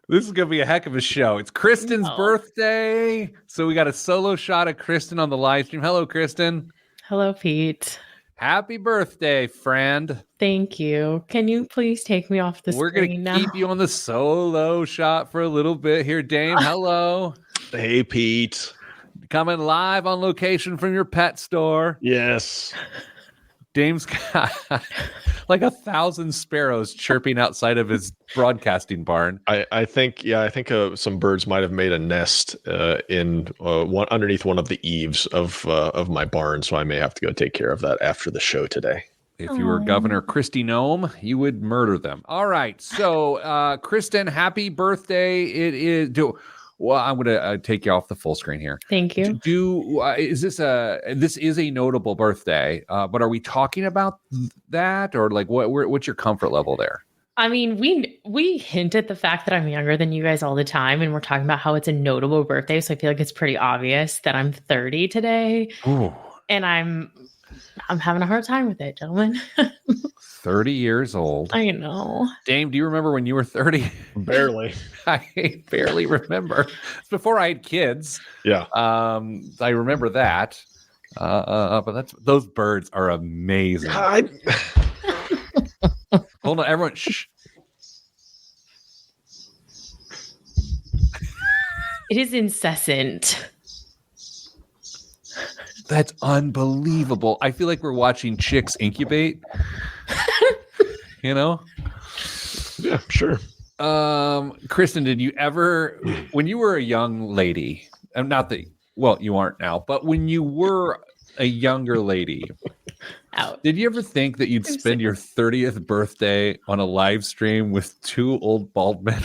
This is going to be a heck of a show. It's Kristen's birthday. So we got a solo shot of Kristen on the live stream. Hello, Kristen. Hello, Pete. Happy birthday, friend. Thank you. Can you please take me off the screen? We're going to keep you on the solo shot for a little bit here. Dame, hello. Hey, Pete. Coming live on location from your pet store. Yes. Dame's got like 1,000 sparrows chirping outside of his broadcasting barn. I think some birds might have made a nest in underneath one of the eaves of my barn, so I may have to go take care of that after the show today. If you were Governor Kristi Noem, you would murder them. All right, so Kristen, happy birthday! It is. Well, I'm going to take you off the full screen here. Thank you. This is a notable birthday, but are we talking about that, or like what's your comfort level there? I mean, we hint at the fact that I'm younger than you guys all the time, and we're talking about how it's a notable birthday. So I feel like it's pretty obvious that I'm 30 today. Ooh. And I'm having a hard time with it, gentlemen. 30 years old. I know. Dame, do you remember when you were 30? Barely. I barely remember. It's before I had kids. Yeah. I remember that. But those birds are amazing. Hold on, everyone. Shh. It is incessant. That's unbelievable. I feel like we're watching chicks incubate. You know? Yeah, sure. Kristen, did you ever, when you were a young lady, not that, well, you aren't now, but when you were a younger lady, did you ever think that you'd spend your 30th birthday on a live stream with two old bald men?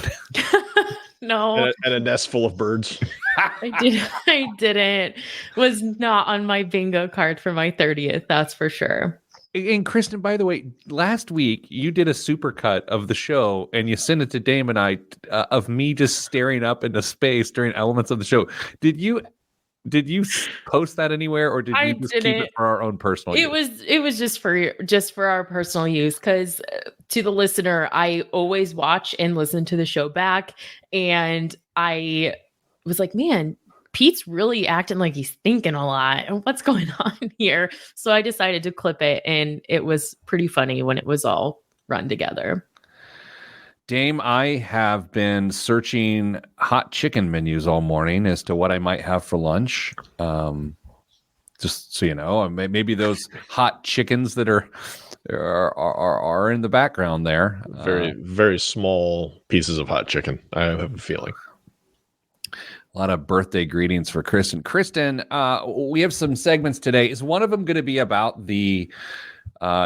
No. And a nest full of birds. I didn't. It was not on my bingo card for my 30th, that's for sure. And Kristen, by the way, last week you did a supercut of the show and you sent it to Dame and I of me just staring up into space during elements of the show. Did you post that anywhere, or did you just keep it for our own personal use? It was just for our personal use, because to the listener, I always watch and listen to the show back, and I was like, man, Pete's really acting like he's thinking a lot, and what's going on here? So I decided to clip it, and it was pretty funny when it was all run together. Dame, I have been searching hot chicken menus all morning as to what I might have for lunch. Just so you know, maybe those hot chickens that are in the background there. Very, very small pieces of hot chicken, I have a feeling. A lot of birthday greetings for Kristen. Kristen, we have some segments today. Is one of them going to be about the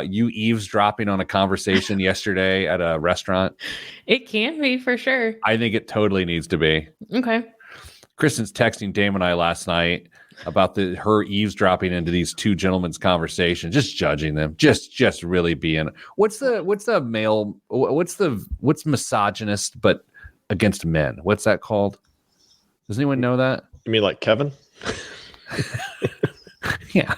you eavesdropping on a conversation yesterday at a restaurant? It can be, for sure. I think it totally needs to be. Okay. Kristen's texting Dame and I last night about her eavesdropping into these two gentlemen's conversation, just judging them, just really being what's misogynist but against men? What's that called? Does anyone know that? You mean like Kevin? Yeah.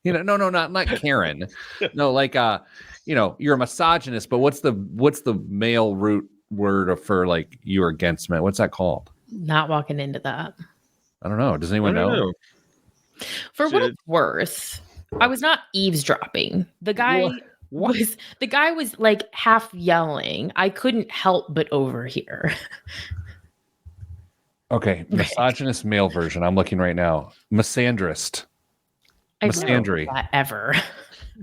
No, not Karen. No, like you're a misogynist, but what's the male root word for like you're against men? What's that called? Not walking into that. I don't know. Does anyone know? For what it's worth, I was not eavesdropping. The guy was like half yelling. I couldn't help but overhear. Okay, misogynist male version. I'm looking right now. Misandrist. Misandry. Ever.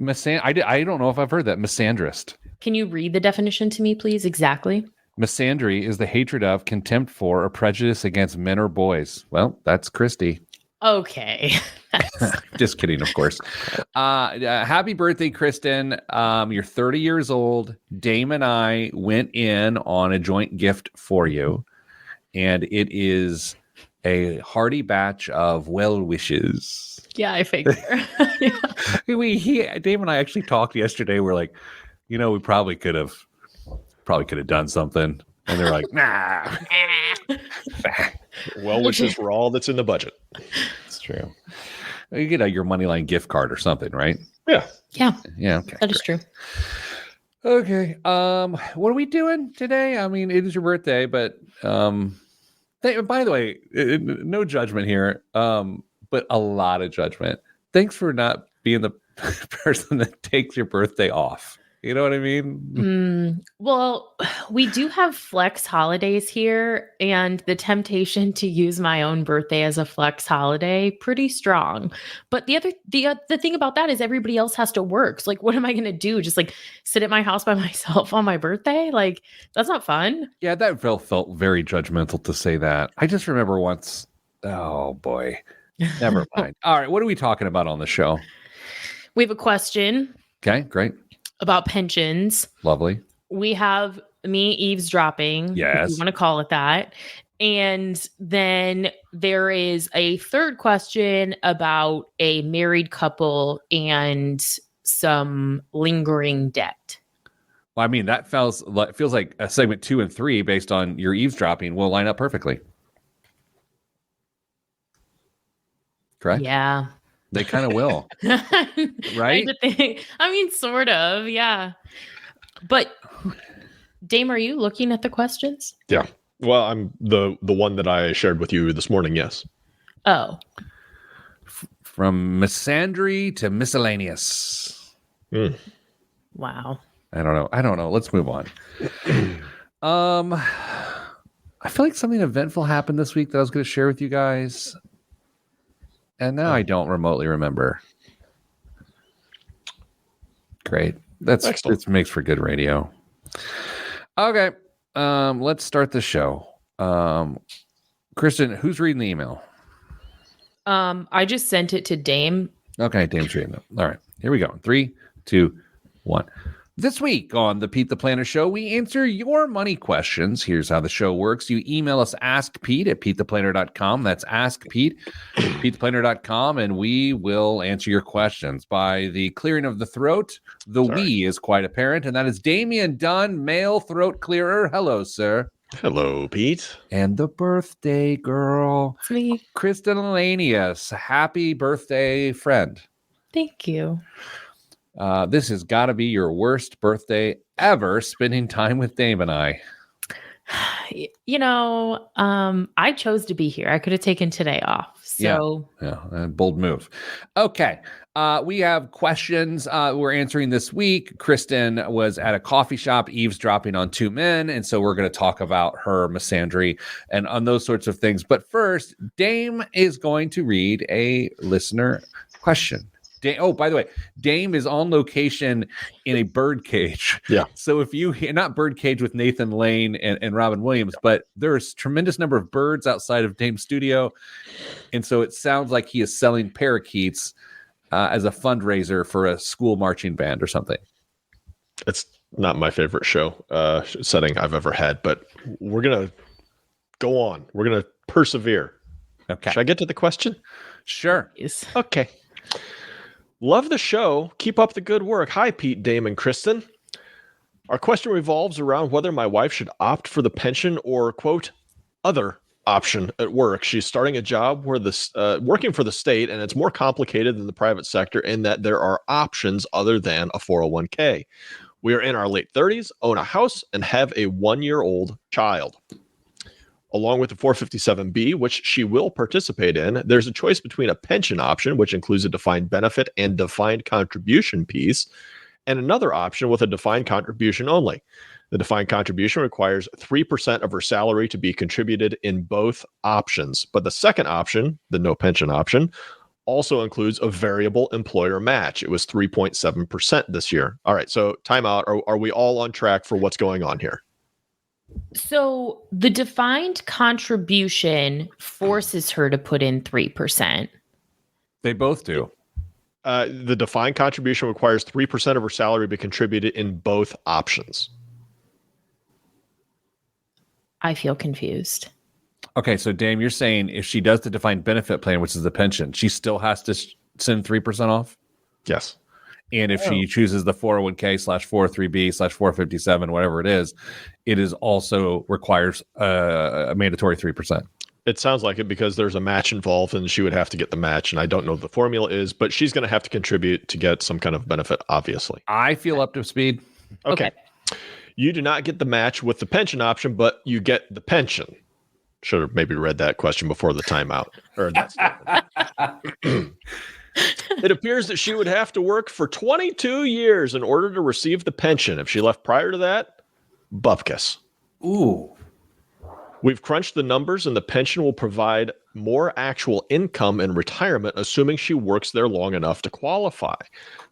I don't know if I've heard that. Misandrist. Can you read the definition to me, please? Exactly. Misandry is the hatred of, contempt for, or prejudice against men or boys. Well, that's Kristi. Okay. Just kidding, of course. Happy birthday, Kristen. You're 30 years old. Dame and I went in on a joint gift for you, and it is a hearty batch of well wishes. Yeah, I figure. Yeah. Dave and I actually talked yesterday. We're like, we probably could have done something. And they're like, nah. Well wishes for all that's in the budget. It's true. You get your Moneyline gift card or something, right? Yeah. Yeah. Yeah. Okay. That is true. Okay. What are we doing today? I mean, it is your birthday, but by the way, no judgment here. But a lot of judgment. Thanks for not being the person that takes your birthday off. You know what I mean? Well, we do have flex holidays here, and the temptation to use my own birthday as a flex holiday pretty strong. But the thing about that is everybody else has to work. So like, what am I going to do? Just like sit at my house by myself on my birthday? Like, that's not fun. Yeah, that felt very judgmental to say that. I just remember once. Oh boy, never mind. All right, what are we talking about on the show? We have a question. Okay, great. About pensions. Lovely. We have me eavesdropping, yes, if you want to call it that. And then there is a third question about a married couple and some lingering debt. Well, I mean, that feels like a segment 2 and 3 based on your eavesdropping will line up perfectly. Correct? Yeah. They kind of will. Right? I mean, sort of, yeah. But Dame, are you looking at the questions? Yeah. Well, I'm the one that I shared with you this morning, yes. Oh. From misandry to miscellaneous. Wow. I don't know. Let's move on. I feel like something eventful happened this week that I was going to share with you guys. And now I don't remotely remember. Great. It makes for good radio. Okay. Let's start the show. Kristen, who's reading the email? I just sent it to Dame. Okay, Dame's reading it. All right. Here we go. 3, 2, 1. This week on the Pete the Planner Show, we answer your money questions. Here's how the show works. You email us askpete at petetheplanner.com. That's askpete at petetheplanner.com, and we will answer your questions. By the clearing of the throat, we is quite apparent, and that is Damian Dunn, male throat clearer. Hello, sir. Hello, Pete. And the birthday girl. It's me. Kristen Elanius. Happy birthday, friend. Thank you. This has got to be your worst birthday ever, spending time with Dame and I. You know, I chose to be here. I could have taken today off. So yeah, bold move. Okay. We have questions we're answering this week. Kristen was at a coffee shop eavesdropping on two men, and so we're going to talk about her misandry and on those sorts of things. But first, Dame is going to read a listener question. By the way, Dame is on location in a bird cage. Yeah. So if you not bird cage with Nathan Lane and Robin Williams, but there's tremendous number of birds outside of Dame's studio. And so it sounds like he is selling parakeets as a fundraiser for a school marching band or something. It's not my favorite show setting I've ever had, but we're going to go on. We're going to persevere. Okay. Should I get to the question? Sure. yes. Okay. Love the show. Keep up the good work. Hi, Pete, Dame, and Kristen. Our question revolves around whether my wife should opt for the pension or, quote, other option at work. She's starting a job where working for the state, and it's more complicated than the private sector in that there are options other than a 401k. We are in our late 30s, own a house, and have a 1-year-old child. Along with the 457B, which she will participate in, there's a choice between a pension option, which includes a defined benefit and defined contribution piece, and another option with a defined contribution only. The defined contribution requires 3% of her salary to be contributed in both options. But the second option, the no pension option, also includes a variable employer match. It was 3.7% this year. All right, so time out. Are we all on track for what's going on here? So the defined contribution forces her to put in 3%. They both do. The defined contribution requires 3% of her salary to be contributed in both options. I feel confused. Okay, so Dame, you're saying if she does the defined benefit plan, which is the pension, she still has to send 3% off? Yes. And if she chooses the 401k/403b/457, whatever it is also requires a mandatory 3%. It sounds like it because there's a match involved and she would have to get the match. And I don't know what the formula is, but she's going to have to contribute to get some kind of benefit, obviously. I feel up to speed. Okay. You do not get the match with the pension option, but you get the pension. Should have maybe read that question before the timeout. Or that statement. It appears that she would have to work for 22 years in order to receive the pension. If she left prior to that, bupkis. Ooh. We've crunched the numbers, and the pension will provide more actual income in retirement, assuming she works there long enough to qualify.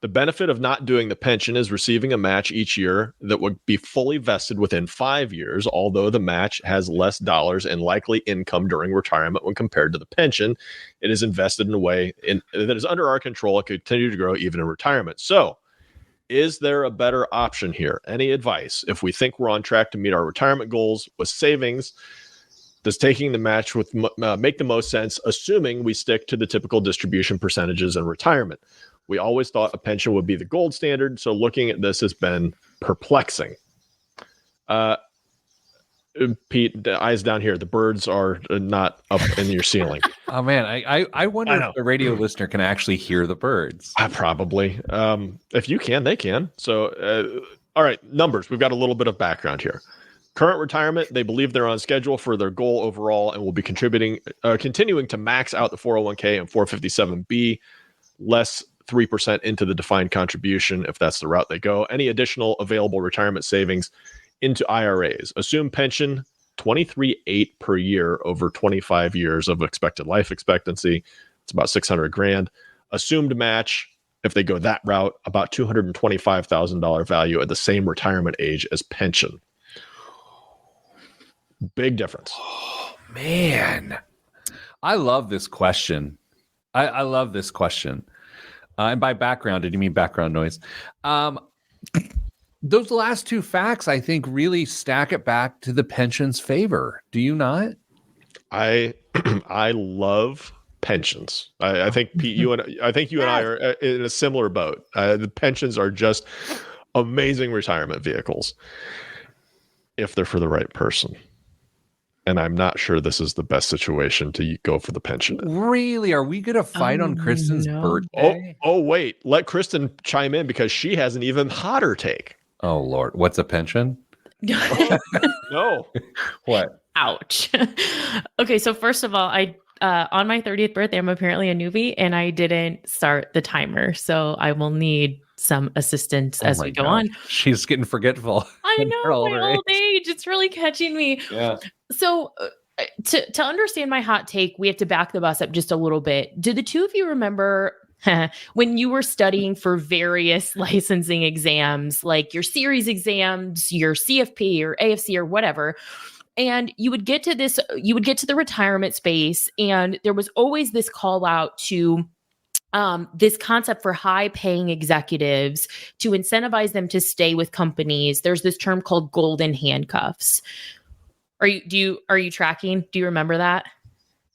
The benefit of not doing the pension is receiving a match each year that would be fully vested within 5 years, although the match has less dollars and likely income during retirement when compared to the pension. It is invested in a way that is under our control and continue to grow even in retirement. So, is there a better option here? Any advice? If we think we're on track to meet our retirement goals with savings, does taking the match with make the most sense, assuming we stick to the typical distribution percentages in retirement? We always thought a pension would be the gold standard, so looking at this has been perplexing. Pete, the eyes down here. The birds are not up in your ceiling. Oh man, I wonder if a radio listener can actually hear the birds. Probably. If you can, they can. So, all right, numbers. We've got a little bit of background here. Current retirement, they believe they're on schedule for their goal overall and will be continuing to max out the 401k and 457b, less 3% into the defined contribution if that's the route they go. Any additional available retirement savings into IRAs. Assume pension 23.8 per year over 25 years of expected life expectancy. It's about $600,000. Assumed match, if they go that route, about $225,000 value at the same retirement age as pension. Big difference. Oh, man. I love this question. I love this question. And by background, did you mean background noise? Those last two facts, I think, really stack it back to the pension's favor. Do you not? I love pensions. I think Pete, you and I are in a similar boat. The pensions are just amazing retirement vehicles if they're for the right person. And I'm not sure this is the best situation to go for the pension. Really? Are we going to fight on Kristen's birthday? Oh, wait. Let Kristen chime in because she has an even hotter take. Oh, Lord. What's a pension? No. What? Ouch. Okay, so first of all, I on my 30th birthday, I'm apparently a newbie, and I didn't start the timer. So I will need some assistance as we go on. She's getting forgetful. I know, my old age. It's really catching me. Yeah. So to understand my hot take, we have to back the bus up just a little bit. Do the two of you remember when you were studying for various licensing exams, like your series exams, your CFP or AFC or whatever, and you would get to the retirement space, and there was always this call out to this concept for high paying executives to incentivize them to stay with companies. There's this term called golden handcuffs. Are you tracking? Do you remember that?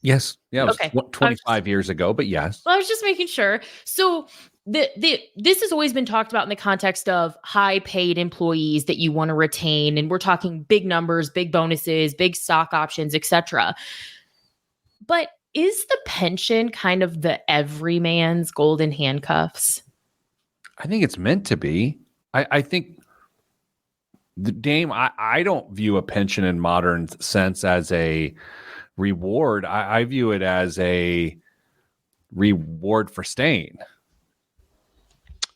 Yes. Yeah. It was 25 years ago, but yes. Well, I was just making sure. So this has always been talked about in the context of high paid employees that you want to retain. And we're talking big numbers, big bonuses, big stock options, etc. But is the pension kind of the everyman's golden handcuffs? I think it's meant to be. I think I don't view a pension in modern sense as a reward. I view it as a reward for staying.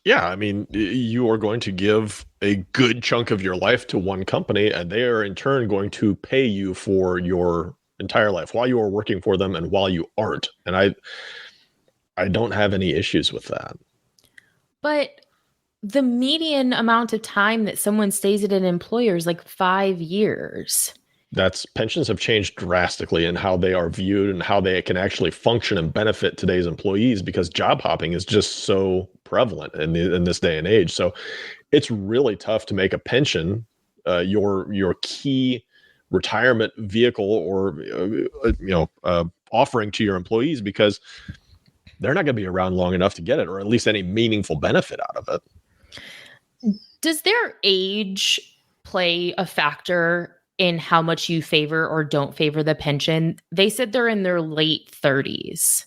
Yeah, I mean, you are going to give a good chunk of your life to one company, and they are in turn going to pay you for your entire life while you are working for them and while you aren't. And I don't have any issues with that. But the median amount of time that someone stays at an employer is like 5 years. Pensions have changed drastically in how they are viewed and how they can actually function and benefit today's employees, because job hopping is just so prevalent in this day and age. So it's really tough to make a pension your key retirement vehicle or offering to your employees, because they're not going to be around long enough to get it, or at least any meaningful benefit out of it. Does their age play a factor in how much you favor or don't favor the pension? They said they're in their late 30s.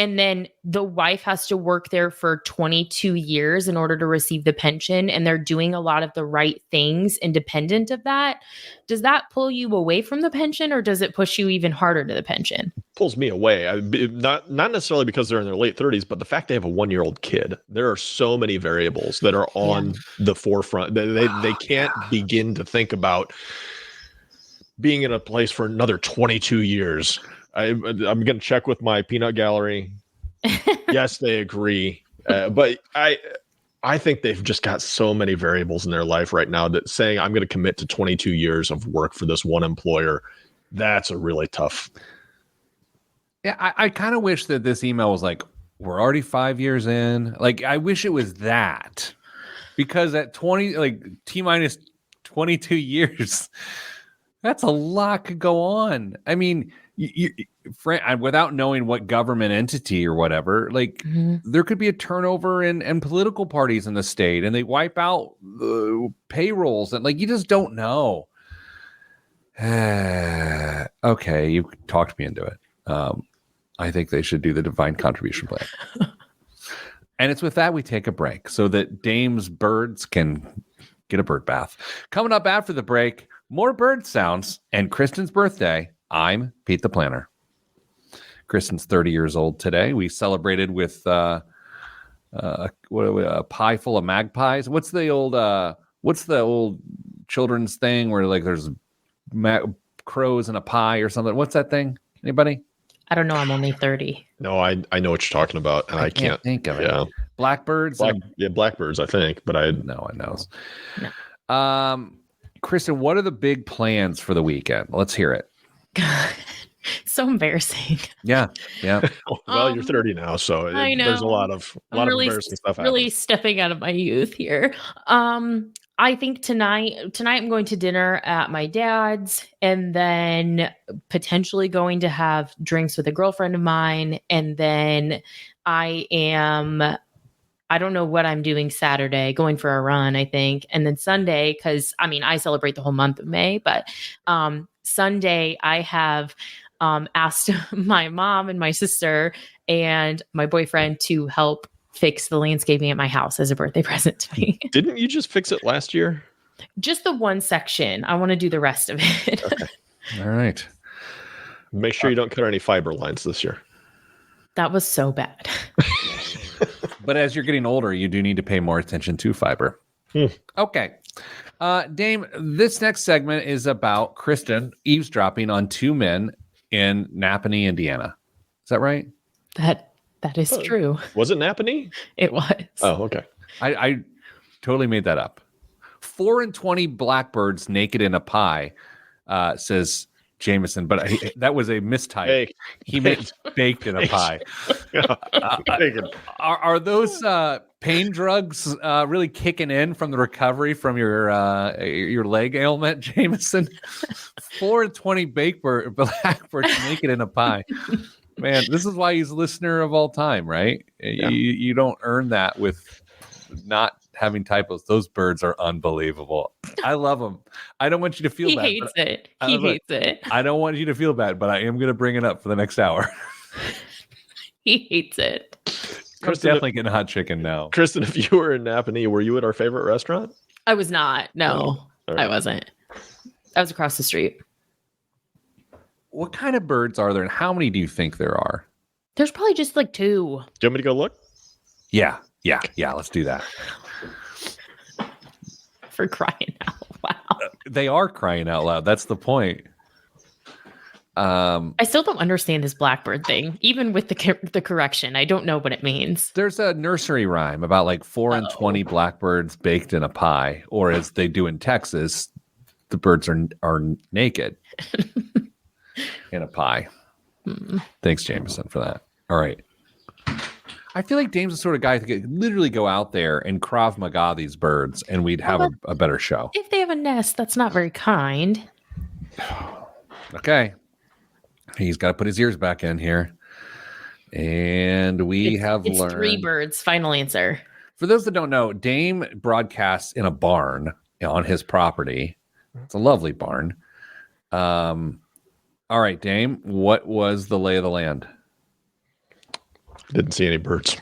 and then the wife has to work there for 22 years in order to receive the pension, and they're doing a lot of the right things independent of that, does that pull you away from the pension, or does it push you even harder to the pension? Pulls me away. Not necessarily because they're in their late 30s, but the fact they have a 1-year-old kid. There are so many variables that are on the forefront. They can't begin to think about being in a place for another 22 years. I'm going to check with my peanut gallery. Yes, they agree. But I think they've just got so many variables in their life right now that saying I'm going to commit to 22 years of work for this one employer, that's a really tough. Yeah, I kind of wish that this email was like, we're already 5 years in. Like, I wish it was that, because at 20, like T minus 22 years, that's a lot could go on. I mean, without knowing what government entity or whatever, like there could be a turnover in political parties in the state, and they wipe out the payrolls, and like you just don't know. Okay, you talked me into it. I think they should do the defined contribution plan. And it's with that we take a break so that Dame's birds can get a bird bath. Coming up after the break, more bird sounds and Kristen's birthday. I'm Pete the Planner. Kristen's 30 years old today. We celebrated with a pie full of magpies. What's the old children's thing where like there's crows in a pie or something? What's that thing? Anybody? I don't know. I'm only 30. No, I know what you're talking about, and I can't think of it. Yeah, blackbirds. Blackbirds, I think, but no one knows. No. Kristen, what are the big plans for the weekend? Let's hear it. So embarrassing. Yeah. Well, you're 30 now, so I know. There's a lot of embarrassing stuff happening. Really stepping out of my youth here. I think tonight I'm going to dinner at my dad's, and then potentially going to have drinks with a girlfriend of mine. And then I don't know what I'm doing Saturday, going for a run, I think. And then Sunday, because I celebrate the whole month of May, but Sunday I have asked my mom and my sister and my boyfriend to help fix the landscaping at my house as a birthday present to me. Didn't you just fix it last year? Just the one section. I want to do the rest of it. Okay. All right. Make sure you don't cut any fiber lines this year. That was so bad. But as you're getting older, you do need to pay more attention to fiber. Okay. Dame, this next segment is about Kristen eavesdropping on two men in Napanee, Indiana. Is that right? That is true. Was it Napanee? It was. Oh, okay. I totally made that up. 4 and 20 blackbirds naked in a pie, says Jameson, but that was a mistype. He meant baked in a pie. Are those pain drugs really kicking in from the recovery from your leg ailment, Jameson? 4 and 20 blackbirds naked in a pie. Man, this is why he's a listener of all time, right? Yeah. You don't earn that with not having typos. Those birds are unbelievable. I love them. I don't want you to feel bad. He hates it. I don't want you to feel bad, but I am going to bring it up for the next hour. He hates it. I'm definitely getting hot chicken now. Kristen, if you were in Napanee, were you at our favorite restaurant? I was not. No, I wasn't. I was across the street. What kind of birds are there, and how many do you think there are? There's probably just like 2. Do you want me to go look? Yeah. Let's do that. For crying out loud. They are crying out loud. That's the point. I still don't understand this blackbird thing, even with the correction. I don't know what it means. There's a nursery rhyme about like 4 and 20 blackbirds baked in a pie, or as they do in Texas, the birds are naked in a pie. Thanks, Jameson, for that. All right. I feel like Dame's the sort of guy that could literally go out there and Krav Maga these birds, and we'd have a better show. If they have a nest, that's not very kind. Okay. He's got to put his ears back in here. And it's learned 3 birds. Final answer. For those that don't know, Dame broadcasts in a barn on his property. It's a lovely barn. All right, Dame, what was the lay of the land? Didn't see any birds.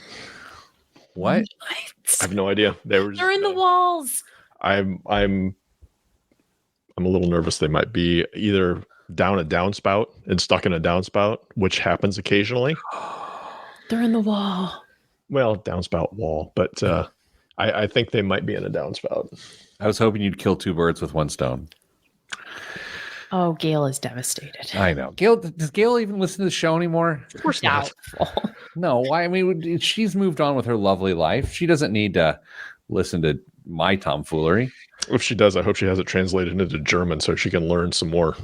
What? I have no idea. They're in the walls. I'm a little nervous. They might be either down a downspout and stuck in a downspout, which happens occasionally. They're in the wall. Well, downspout wall, but I think they might be in a downspout. I was hoping you'd kill 2 birds with 1 stone. Oh, Gail is devastated. I know. Gail, does Gail even listen to the show anymore? Of course not. No, I mean, she's moved on with her lovely life. She doesn't need to listen to my tomfoolery. If she does, I hope she has it translated into German so she can learn some more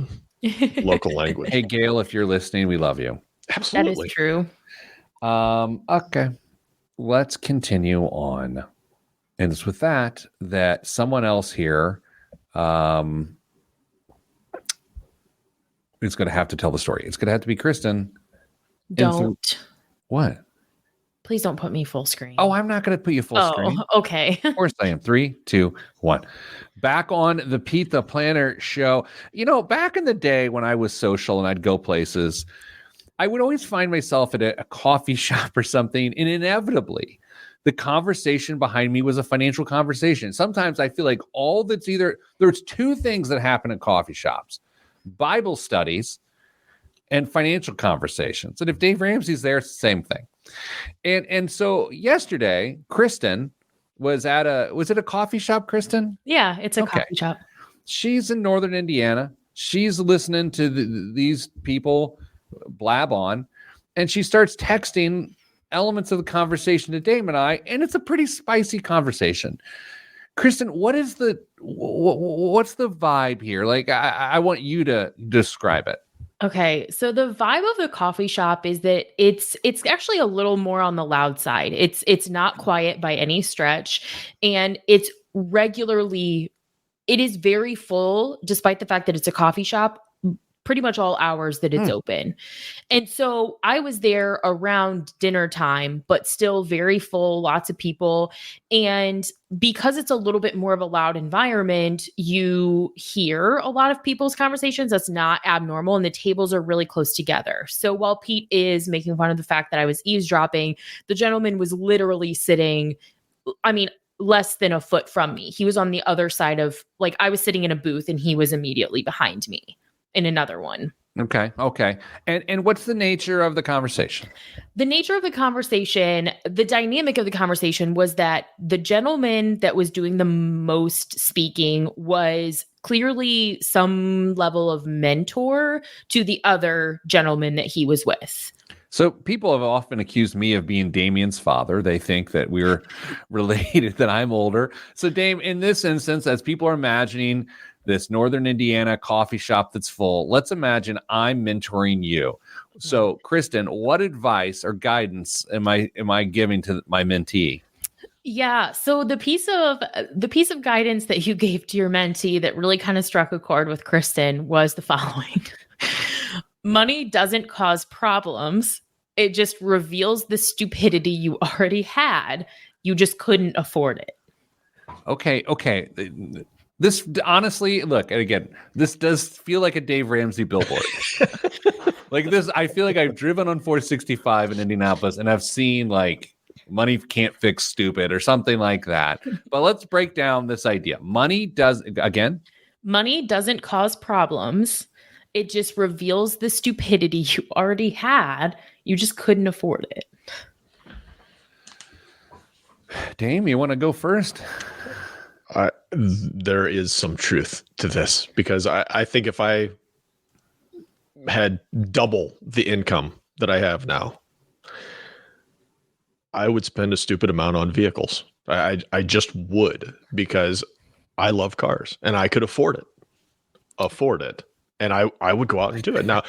local language. Hey, Gail, if you're listening, we love you. Absolutely. That is true. Okay. Let's continue on. And it's with that someone else here is going to have to tell the story. It's going to have to be Kristen. Don't. What? Please don't put me full screen. Oh, I'm not going to put you full screen. Okay. Of course I am. 3, 2, 1. Back on the Pete the Planner show. You know, back in the day when I was social and I'd go places, I would always find myself at a coffee shop or something, and inevitably the conversation behind me was a financial conversation. Sometimes I feel like there's 2 things that happen at coffee shops: Bible studies and financial conversations. And if Dave Ramsey's there, it's the same thing. And so yesterday, Kristen was it a coffee shop, Kristen? Yeah, it's a coffee shop. She's in Northern Indiana. She's listening to these people blab on, and she starts texting elements of the conversation to Dame and I, and it's a pretty spicy conversation. Kristen, what's the vibe here? Like, I want you to describe it. Okay, so the vibe of the coffee shop is that it's actually a little more on the loud side. It's not quiet by any stretch, and it is very full, despite the fact that it's a coffee shop, pretty much all hours that it's open. And so I was there around dinner time, but still very full, lots of people. And because it's a little bit more of a loud environment, you hear a lot of people's conversations. That's not abnormal. And the tables are really close together. So while Pete is making fun of the fact that I was eavesdropping, the gentleman was literally sitting, less than a foot from me. He was on the other side of, like, I was sitting in a booth and he was immediately behind me in another one. Okay. And what's the nature of the conversation? The nature of the conversation, the dynamic of the conversation was that the gentleman that was doing the most speaking was clearly some level of mentor to the other gentleman that he was with. So people have often accused me of being Damien's father. They think that we're related, that I'm older. So Dame, in this instance, as people are imagining this Northern Indiana coffee shop that's full, let's imagine I'm mentoring you. So Kristen, what advice or guidance am I giving to my mentee? Yeah. So the piece of guidance that you gave to your mentee that really kind of struck a chord with Kristen was the following. Money doesn't cause problems. It just reveals the stupidity you already had. You just couldn't afford it. Okay. This honestly, look, and again, this does feel like a Dave Ramsey billboard. Like this, I feel like I've driven on 465 in Indianapolis and I've seen like money can't fix stupid or something like that. But let's break down this idea. Money doesn't cause problems. It just reveals the stupidity you already had. You just couldn't afford it. Dame, you want to go first? There is some truth to this because I think if I had double the income that I have now, I would spend a stupid amount on vehicles. I just would, because I love cars and I could afford it. And I would go out and do it. Now,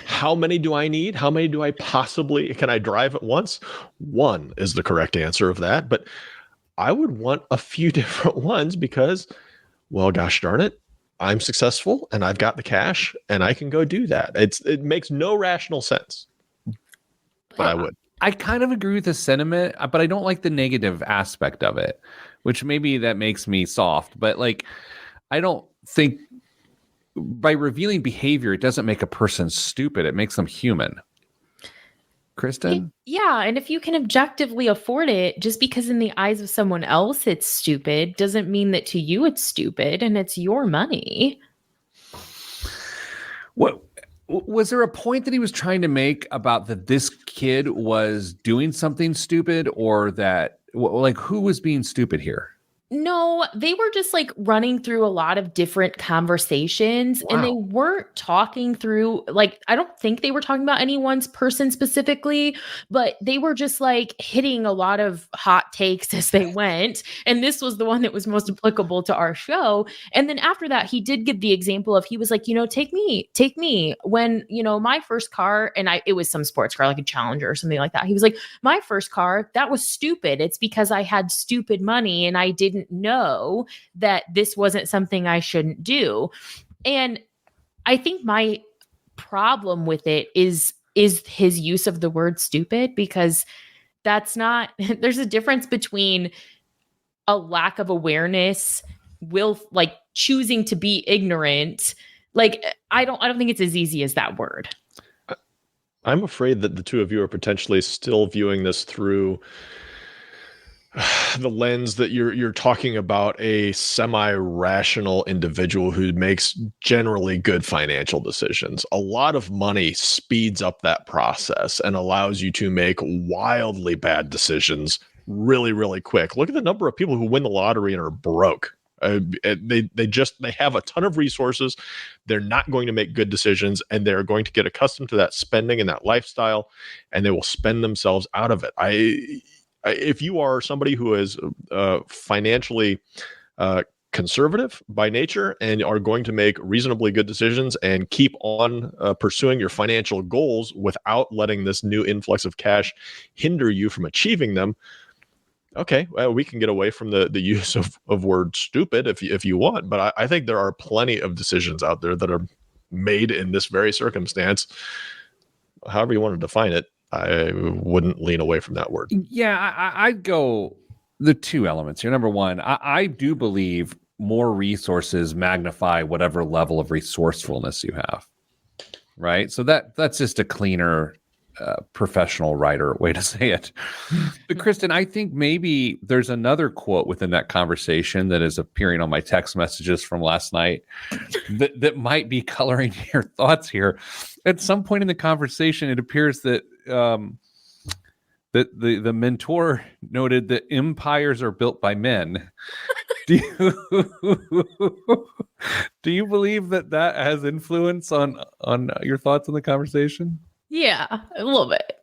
how many do I need? How many do I can I drive at once? One is the correct answer of that. But I would want a few different ones because, well, gosh darn it, I'm successful and I've got the cash and I can go do that. It makes no rational sense, but I would. I kind of agree with the sentiment, but I don't like the negative aspect of it, which maybe that makes me soft. But like, I don't think by revealing behavior, it doesn't make a person stupid. It makes them human. Kristen? Yeah. And if you can objectively afford it, just because in the eyes of someone else it's stupid, doesn't mean that to you it's stupid and it's your money. What was there a point that he was trying to make about that this kid was doing something stupid, or that like who was being stupid here? No, they were just like running through a lot of different conversations and they weren't talking through, like, I don't think they were talking about anyone's person specifically, but they were just like hitting a lot of hot takes as they went. And this was the one that was most applicable to our show. And then after that, he did give the example of, he was like, take me when, my first car, and it was some sports car, like a Challenger or something like that. He was like, my first car, that was stupid. It's because I had stupid money and I didn't know that this wasn't something I shouldn't do. And I think my problem with it is his use of the word stupid, because that's not, there's a difference between a lack of awareness, like choosing to be ignorant. Like, I don't think it's as easy as that word. I'm afraid that the two of you are potentially still viewing this through the lens that you're talking about a semi-rational individual who makes generally good financial decisions. A lot of money speeds up that process and allows you to make wildly bad decisions really, really quick. Look at the number of people who win the lottery and are broke. They have a ton of resources. They're not going to make good decisions, and they're going to get accustomed to that spending and that lifestyle, and they will spend themselves out of it. If you are somebody who is financially conservative by nature and are going to make reasonably good decisions and keep on pursuing your financial goals without letting this new influx of cash hinder you from achieving them, okay, well, we can get away from the use of word stupid if you want. But I think there are plenty of decisions out there that are made in this very circumstance. However you want to define it, I wouldn't lean away from that word. Yeah, I'd go the two elements here. Number one, I do believe more resources magnify whatever level of resourcefulness you have, right? So that's just a cleaner professional writer way to say it. But Kristen, I think maybe there's another quote within that conversation that is appearing on my text messages from last night that might be coloring your thoughts here. At some point in the conversation, it appears that the mentor noted that empires are built by men. Do you believe that has influence on your thoughts on the conversation? Yeah, a little bit.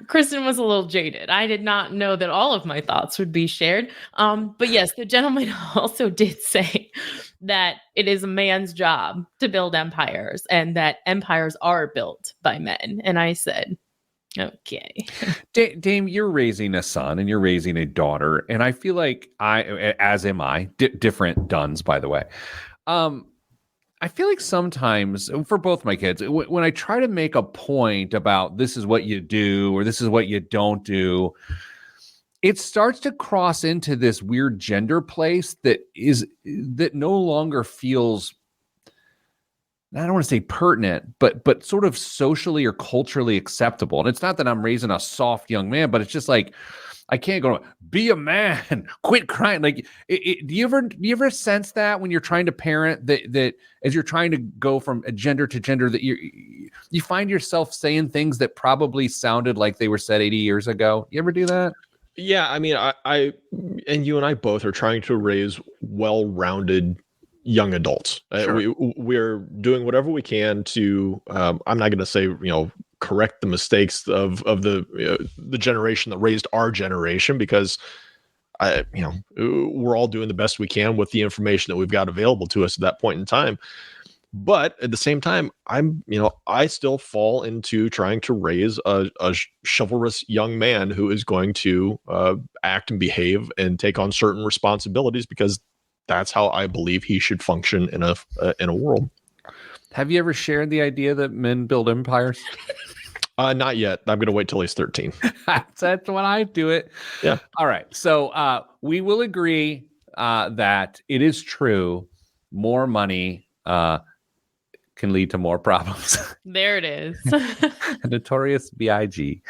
Kristen was a little jaded. I did not know that all of my thoughts would be shared. But yes, the gentleman also did say that it is a man's job to build empires and that empires are built by men. And I said, okay. Dame, you're raising a son and you're raising a daughter. And I feel like as am I, different duns, by the way. I feel like sometimes for both my kids, when I try to make a point about this is what you do or this is what you don't do, it starts to cross into this weird gender place that no longer feels, I don't want to say pertinent, but sort of socially or culturally acceptable. And it's not that I'm raising a soft young man, but it's just like, I can't go, be a man, quit crying. Like, do you ever sense that when you're trying to parent that as you're trying to go from a gender to gender, that you find yourself saying things that probably sounded like they were said 80 years ago? You ever do that? Yeah. I mean, I and you and I both are trying to raise well-rounded young adults. Sure. We're doing whatever we can to, I'm not going to say, correct the mistakes of the generation that raised our generation, because we're all doing the best we can with the information that we've got available to us at that point in time. But at the same time, I still fall into trying to raise a chivalrous young man who is going to act and behave and take on certain responsibilities, because that's how I believe he should function in a world. Have you ever shared the idea that men build empires? Not yet. I'm going to wait till he's 13. That's when I do it. Yeah. All right. So we will agree that it is true. More money can lead to more problems. There it is. Notorious B.I.G.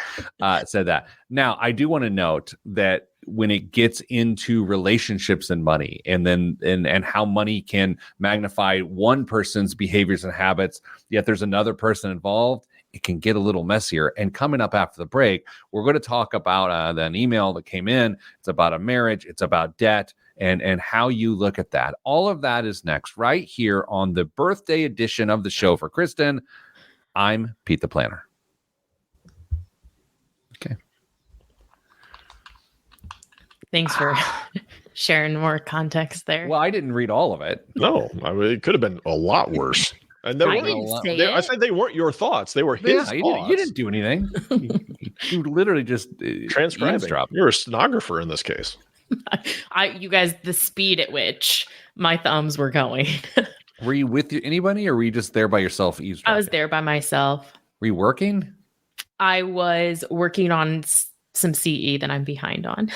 Said that. Now, I do want to note that when it gets into relationships and money, and then and how money can magnify one person's behaviors and habits, yet there's another person involved, it can get a little messier. And coming up after the break, we're going to talk about an email that came in. It's about a marriage. It's about debt and how you look at that. All of that is next, right here on the birthday edition of the show for Kristen. I'm Pete the Planner. Okay. Thanks for sharing more context there. Well, I didn't read all of it. No, I mean, it could have been a lot worse. And I said they weren't your thoughts; they were his thoughts. You didn't do anything. you literally just transcribing. You're a stenographer in this case. You guys, the speed at which my thumbs were going. Were you with anybody, or were you just there by yourself eavesdropping? I was there by myself. Were you working? I was working on some CE that I'm behind on.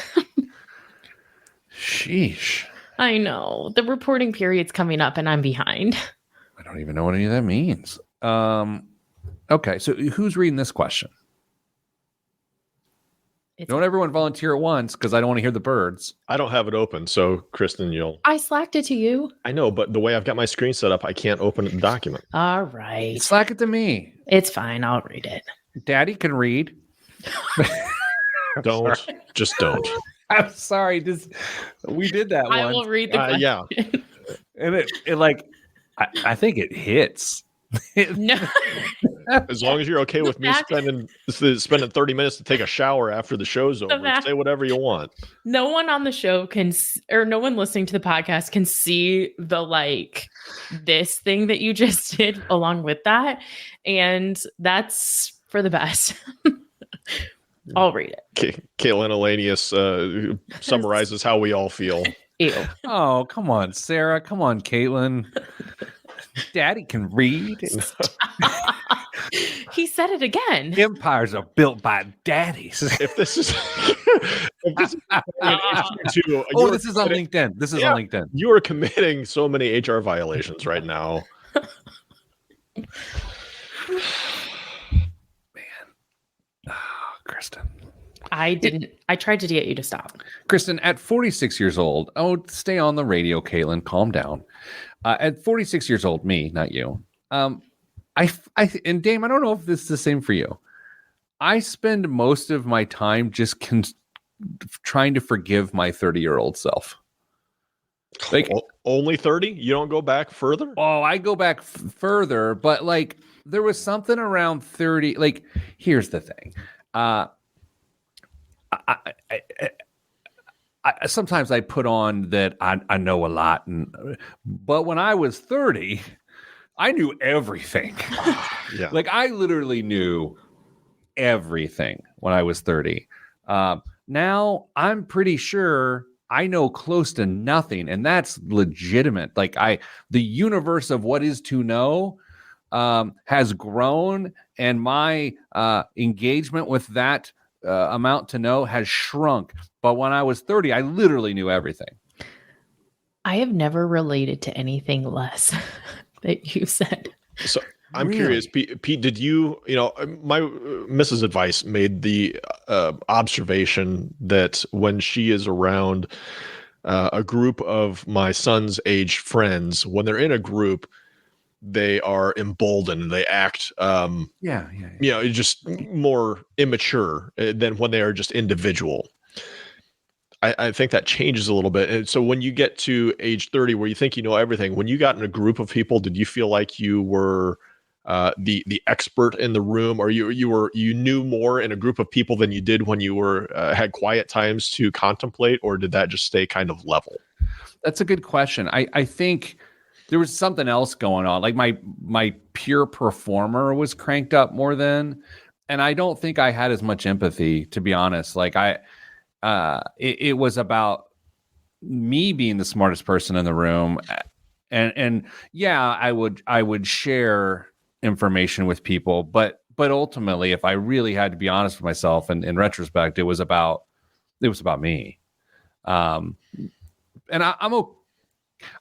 Sheesh. I know. The reporting period's coming up and I'm behind. I don't even know what any of that means. Okay, so who's reading this question? Don't everyone volunteer at once, because I don't want to hear the birds. I don't have it open, so Kristen, I slacked it to you. I know, but the way I've got my screen set up, I can't open the document. All right. Slack it to me. It's fine. I'll read it. Daddy can read. Don't. Just don't. I'm sorry. We did that one. I will read the question. Yeah. And it like, I think it hits. No. As long as you're okay with me spending 30 minutes to take a shower after the show's over, say whatever you want. No one on the show no one listening to the podcast can see this thing that you just did along with that. And that's for the best. I'll read it. Caitlin Elanius summarizes how we all feel. Ew. Oh, come on, Sarah. Come on, Caitlin. Daddy can read. He said it again. Empires are built by daddies. If this is, this is on LinkedIn. This is on LinkedIn. You are committing so many HR violations right now. Kristen. I tried to get you to stop. Kristen, at 46 years old, stay on the radio, Caitlin. Calm down. At 46 years old, me, not you. And Dame, I don't know if this is the same for you. I spend most of my time just trying to forgive my 30-year-old self. Like only 30? You don't go back further? Oh, I go back further, but there was something around 30. Here's the thing. Sometimes I put on that I know a lot, but when I was 30, I knew everything. Yeah. I literally knew everything when I was 30. Now I'm pretty sure I know close to nothing, and that's legitimate. The universe of what is to know has grown, and my engagement with that amount to know has shrunk. But when I was 30, I literally knew everything. I have never related to anything less that you said. So I'm curious, Pete, did you my Mrs. Advice made the observation that when she is around a group of my son's age friends, when they're in a group, they are emboldened. They act, just more immature than when they are just individual. I think that changes a little bit. And so when you get to age 30, where you think you know everything, when you got in a group of people, did you feel like you were the expert in the room, or you knew more in a group of people than you did when you were had quiet times to contemplate, or did that just stay kind of level? That's a good question. I think there was something else going on. My pure performer was cranked up more then, and I don't think I had as much empathy, to be honest. It was about me being the smartest person in the room, and I would share information with people, but ultimately, if I really had to be honest with myself, and in retrospect, it was about me. And I'm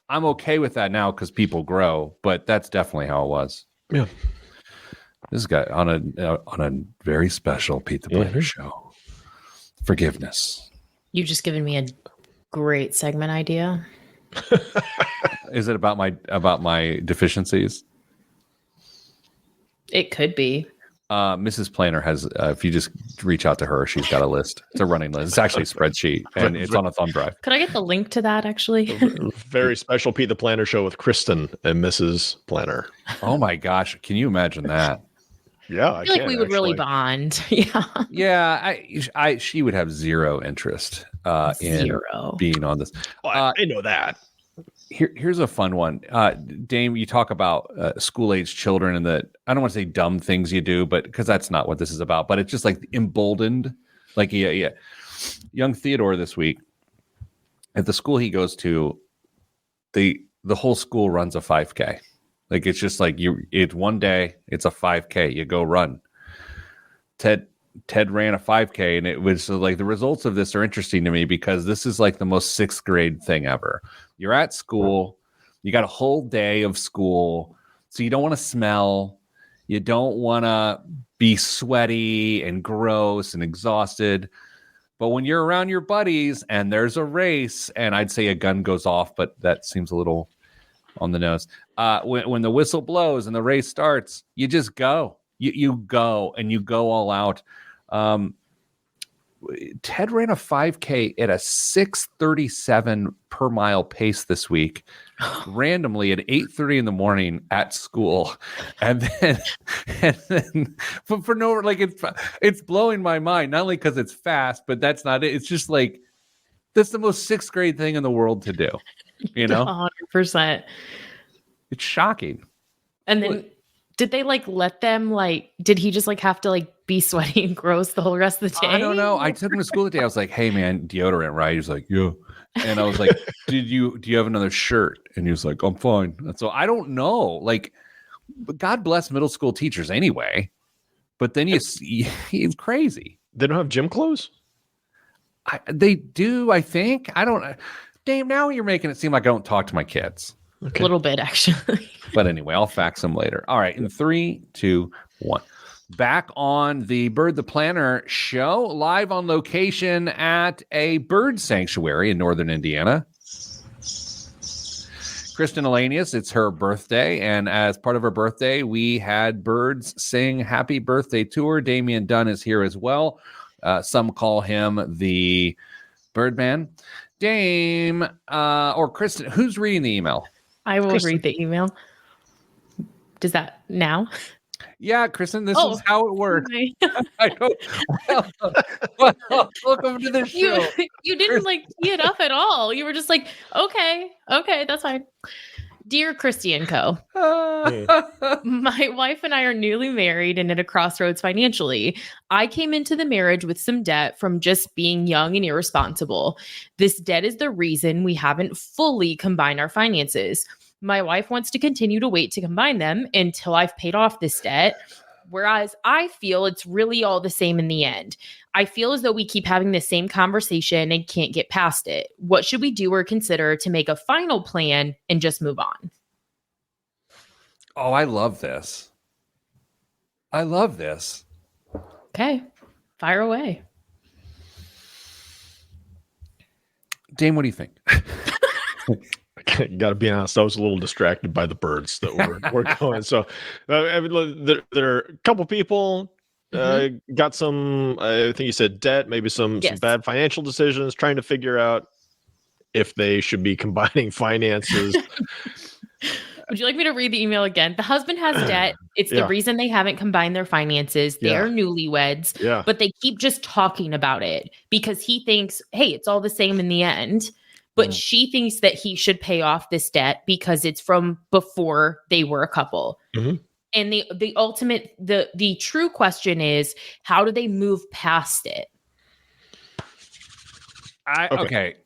I'm okay with that now because people grow, but that's definitely how it was. Yeah. This guy on a very special Pete the Planner show. Forgiveness. You've just given me a great segment idea. Is it about my deficiencies? It could be. Mrs. Planner has, if you just reach out to her, she's got a list. It's a running list. It's actually a spreadsheet, and it's on a thumb drive. Could I get the link to that, actually? Very special Pete the Planner show with Kristen and Mrs. Planner. Oh my gosh. Can you imagine that? Yeah, I feel like we would really bond. Yeah. Yeah, she would have zero interest in being on this. I know that. Here's a fun one. Dame, you talk about school-age children and the, I don't want to say dumb things you do, but because that's not what this is about, but it's just like emboldened. Like, yeah. Young Theodore this week, at the school he goes to, the whole school runs a 5K. Like, it's just like it's one day, it's a 5K, you go run. Ted ran a 5K, and it was like, the results of this are interesting to me because this is like the most sixth grade thing ever. You're at school, you got a whole day of school, so you don't want to smell, you don't want to be sweaty and gross and exhausted. But when you're around your buddies and there's a race, and I'd say a gun goes off, but that seems a little on the nose. When the whistle blows and the race starts, you just go. You go, and you go all out. Ted ran a 5K at a 6:37 per mile pace this week, randomly at 8:30 in the morning at school, and then for no, like, it's blowing my mind. Not only because it's fast, but that's not it. It's just like, that's the most sixth grade thing in the world to do. You know, 100%. It's shocking. And then, did they like let them, like, did he just like have to like be sweaty and gross the whole rest of the day? I don't know. I took him to school today. I was like, "Hey man, deodorant, right?" He was like, "Yeah." And I was like, do you have another shirt? And he was like, "I'm fine." And so I don't know. Like, God bless middle school teachers anyway. But then he's crazy. They don't have gym clothes? They do, I think. I don't. Dave, now you're making it seem like I don't talk to my kids. Okay. A little bit, actually. But anyway, I'll fax them later. All right, in 3, 2, 1. Back on the Bird the Planner show, live on location at a bird sanctuary in northern Indiana. Kristen Elanius, it's her birthday, and as part of her birthday, we had birds sing Happy Birthday to her. Damian Dunn is here as well. Some call him the Birdman. Dame, or Kristen, who's reading the email? I will read the email. Does that now? Yeah, Kristen, this is how it works. I don't. Welcome to the show. You didn't like tee it up at all. You were just like, okay, that's fine. Dear Christy and Co. My wife and I are newly married and at a crossroads financially. I came into the marriage with some debt from just being young and irresponsible. This debt is the reason we haven't fully combined our finances. My wife wants to continue to wait to combine them until I've paid off this debt, whereas I feel it's really all the same in the end. I feel as though we keep having the same conversation and can't get past it. What should we do or consider to make a final plan and just move on? Oh, I love this. Okay, fire away. Dame, what do you think? Got to be honest, I was a little distracted by the birds that were going. So there are a couple people got some, I think you said debt, maybe some bad financial decisions, trying to figure out if they should be combining finances. Would you like me to read the email again? The husband has debt. It's the reason they haven't combined their finances. They're newlyweds, but they keep just talking about it because he thinks, hey, it's all the same in the end. But she thinks that he should pay off this debt because it's from before they were a couple. Mm-hmm. And the ultimate, the true question is, how do they move past it? Okay.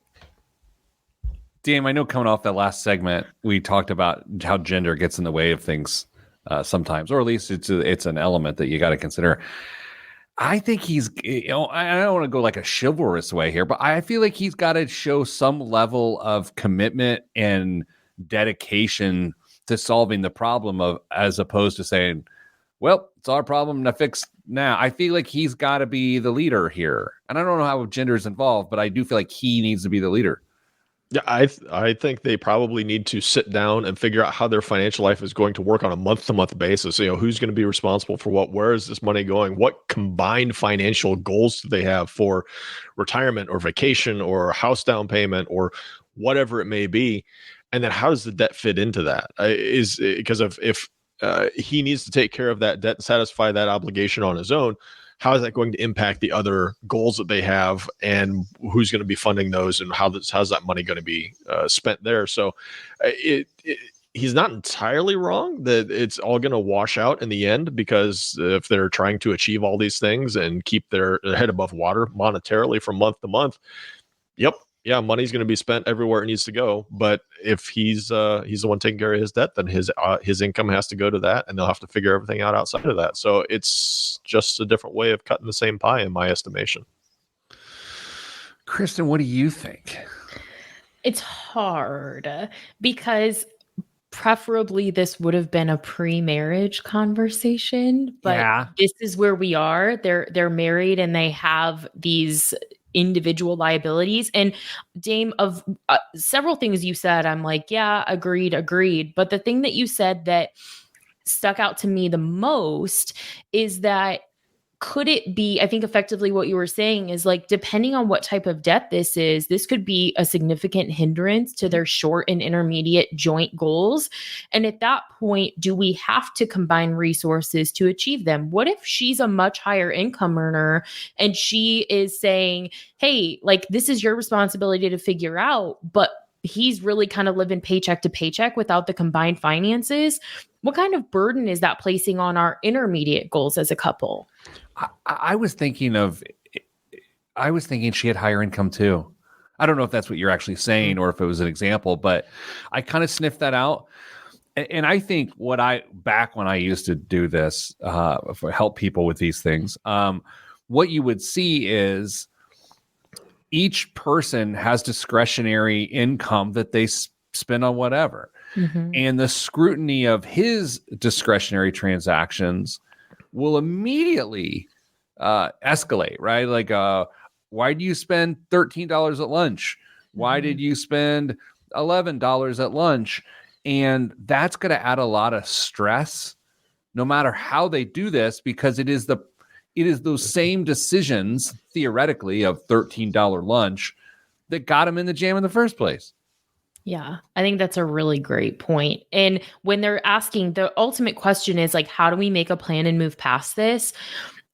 Dame, I know coming off that last segment, we talked about how gender gets in the way of things sometimes, or at least it's an element that you got to consider. I think he's, I don't want to go like a chivalrous way here, but I feel like he's got to show some level of commitment and dedication to solving the problem of, as opposed to saying, well, it's our problem to fix now. I feel like he's got to be the leader here. And I don't know how gender is involved, but I do feel like he needs to be the leader. Yeah, I think they probably need to sit down and figure out how their financial life is going to work on a month-to-month basis. Who's going to be responsible for what? Where is this money going? What combined financial goals do they have for retirement or vacation or house down payment or whatever it may be? And then how does the debt fit into that? Because if he needs to take care of that debt and satisfy that obligation on his own, how is that going to impact the other goals that they have, and who's going to be funding those, and how's that money going to be spent there? So he's not entirely wrong that it's all going to wash out in the end, because if they're trying to achieve all these things and keep their head above water monetarily from month to month, yeah, money's going to be spent everywhere it needs to go. But if he's the one taking care of his debt, then his income has to go to that, and they'll have to figure everything out outside of that. So it's just a different way of cutting the same pie, in my estimation. Kristen, what do you think? It's hard because preferably this would have been a pre-marriage conversation, but This is where we are. They're married and they have these individual liabilities. And Dame, of several things you said, I'm like, yeah, agreed. But the thing that you said that stuck out to me the most is that, could it be, I think effectively what you were saying is like, depending on what type of debt this is, this could be a significant hindrance to their short and intermediate joint goals. And at that point, do we have to combine resources to achieve them? What if she's a much higher income earner and she is saying, hey, like, this is your responsibility to figure out, but he's really kind of living paycheck to paycheck without the combined finances? What kind of burden is that placing on our intermediate goals as a couple? I was thinking she had higher income too. I don't know if that's what you're actually saying or if it was an example, but I kind of sniffed that out. And I think back when I used to do this, help people with these things, what you would see is each person has discretionary income that they spend on whatever. Mm-hmm. And the scrutiny of his discretionary transactions will immediately escalate, right? Like, why do you spend $13 at lunch? Why did you spend $11 at lunch? And that's going to add a lot of stress, no matter how they do this, because it is those same decisions, theoretically, of $13 lunch that got him in the jam in the first place. Yeah, I think that's a really great point. And when they're asking, the ultimate question is like, how do we make a plan and move past this?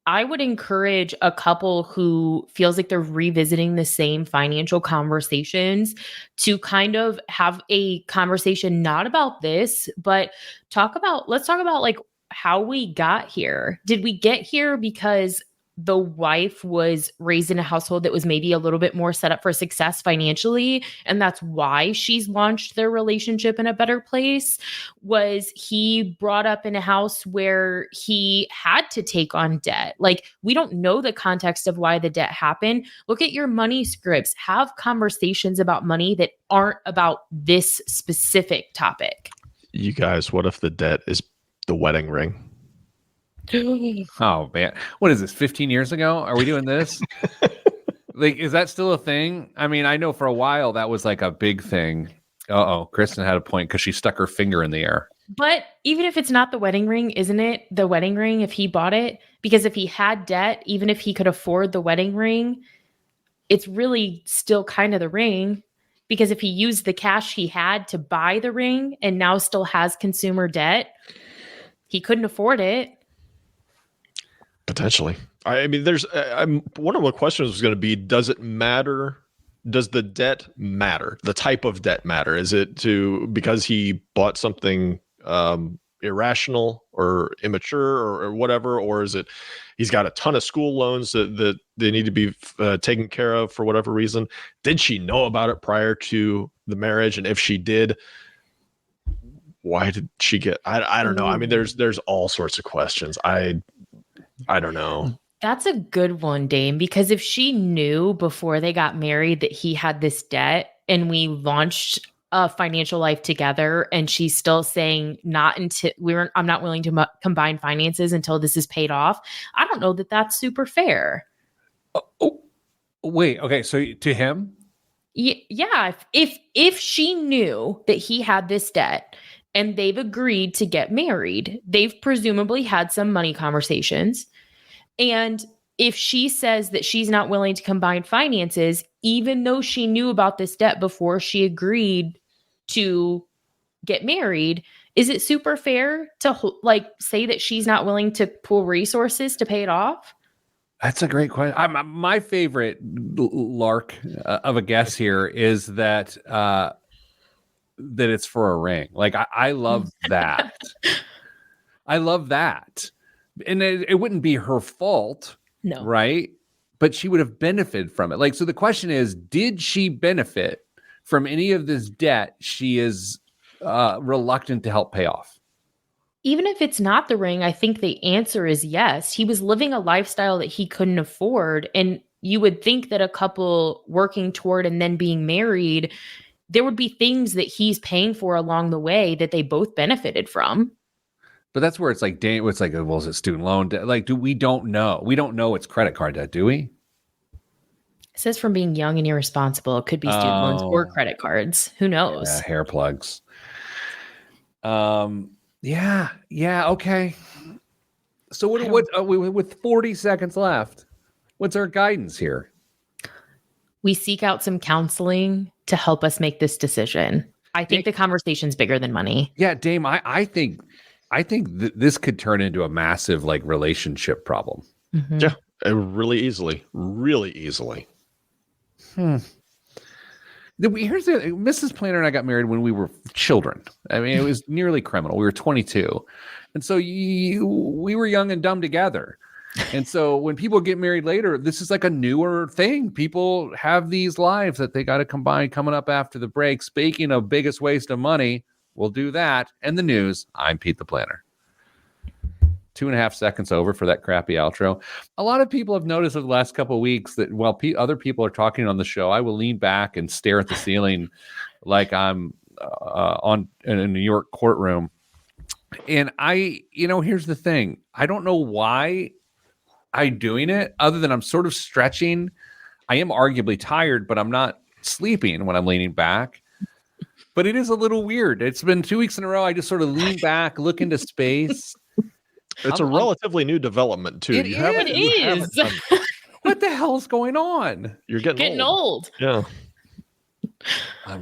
I would encourage a couple who feels like they're revisiting the same financial conversations to kind of have a conversation, not about this, but let's talk about like how we got here. Did we get here because the wife was raised in a household that was maybe a little bit more set up for success financially, and that's why she's launched their relationship in a better place? Was he brought up in a house where he had to take on debt? Like, we don't know the context of why the debt happened. Look at your money scripts. Have conversations about money that aren't about this specific topic. You guys, what if the debt is the wedding ring? Oh man, what is this, 15 years ago? Are we doing this? Like, is that still a thing? I mean, I know for a while that was like a big thing. Kristen had a point because she stuck her finger in the air. But even if it's not the wedding ring, isn't it the wedding ring if he bought it? Because if he had debt, even if he could afford the wedding ring, it's really still kind of the ring. Because if he used the cash he had to buy the ring and now still has consumer debt, he couldn't afford it. Potentially. I mean, there's one of my questions was going to be, does it matter? Does the debt matter? The type of debt matter? Is it because he bought something irrational or immature or whatever? Or is it he's got a ton of school loans that they need to be taken care of for whatever reason? Did she know about it prior to the marriage? And if she did, why did she get, I don't know. I mean, there's all sorts of questions. I don't know. That's a good one, Dame, because if she knew before they got married that he had this debt and we launched a financial life together and she's still saying I'm not willing to combine finances until this is paid off, I don't know that that's super fair. Oh, wait. Okay. So to him? Yeah. If she knew that he had this debt and they've agreed to get married, they've presumably had some money conversations. And if she says that she's not willing to combine finances, even though she knew about this debt before she agreed to get married, is it super fair to say that she's not willing to pool resources to pay it off? That's a great question. My favorite lark of a guess here is that it's for a ring. Like I love that. I love that. And it wouldn't be her fault, no, right? But she would have benefited from it. Like, so the question is, did she benefit from any of this debt she is reluctant to help pay off? Even if it's not the ring, I think the answer is yes. He was living a lifestyle that he couldn't afford. And you would think that a couple working toward and then being married, there would be things that he's paying for along the way that they both benefited from. But that's where it's like, well, is it student loan debt? Like, we don't know. We don't know it's credit card debt, do we? It says from being young and irresponsible, it could be student loans or credit cards. Who knows? Yeah, hair plugs. Yeah. Okay. So what with 40 seconds left, what's our guidance here? We seek out some counseling to help us make this decision. I think the conversation's bigger than money. Yeah, Dame, I think this could turn into a massive relationship problem. Mm-hmm. Yeah, really easily. Here's Mrs. Planner and I got married when we were children. I mean, it was nearly criminal. We were 22. And so we were young and dumb together. And so when people get married later, this is like a newer thing. People have these lives that they got to combine. Coming up after the break. Speaking of biggest waste of money, we'll do that. And the news. I'm Pete the Planner. 2.5 seconds over for that crappy outro. A lot of people have noticed over the last couple of weeks that while other people are talking on the show, I will lean back and stare at the ceiling like I'm in a New York courtroom. And here's the thing. I don't know why I'm doing it other than I'm sort of stretching. I am arguably tired, but I'm not sleeping when I'm leaning back. But it is a little weird. It's been 2 weeks in a row. I just sort of lean back, look into space. It's a relatively new development too. It is. What the hell's going on? You're getting old. Yeah.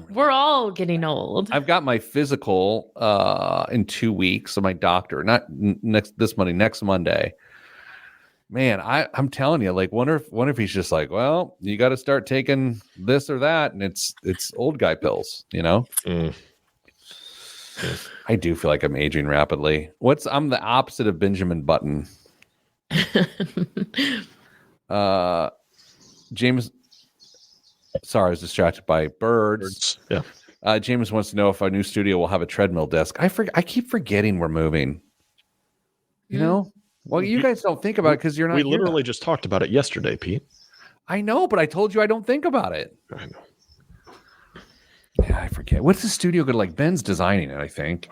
We're all getting old. I've got my physical in 2 weeks. So my doctor, not next Monday. Man, I'm telling you, wonder if he's just like, well, you got to start taking this or that, and it's old guy pills, Mm. I do feel like I'm aging rapidly. I'm the opposite of Benjamin Button. James, sorry, I was distracted by birds. Yeah. James wants to know if our new studio will have a treadmill desk. I keep forgetting we're moving. Well, you guys don't think about it because you're not. We literally just talked about it yesterday, Pete. I know, but I told you I don't think about it. I know. Yeah, I forget. What's the studio good? Like Ben's designing it, I think.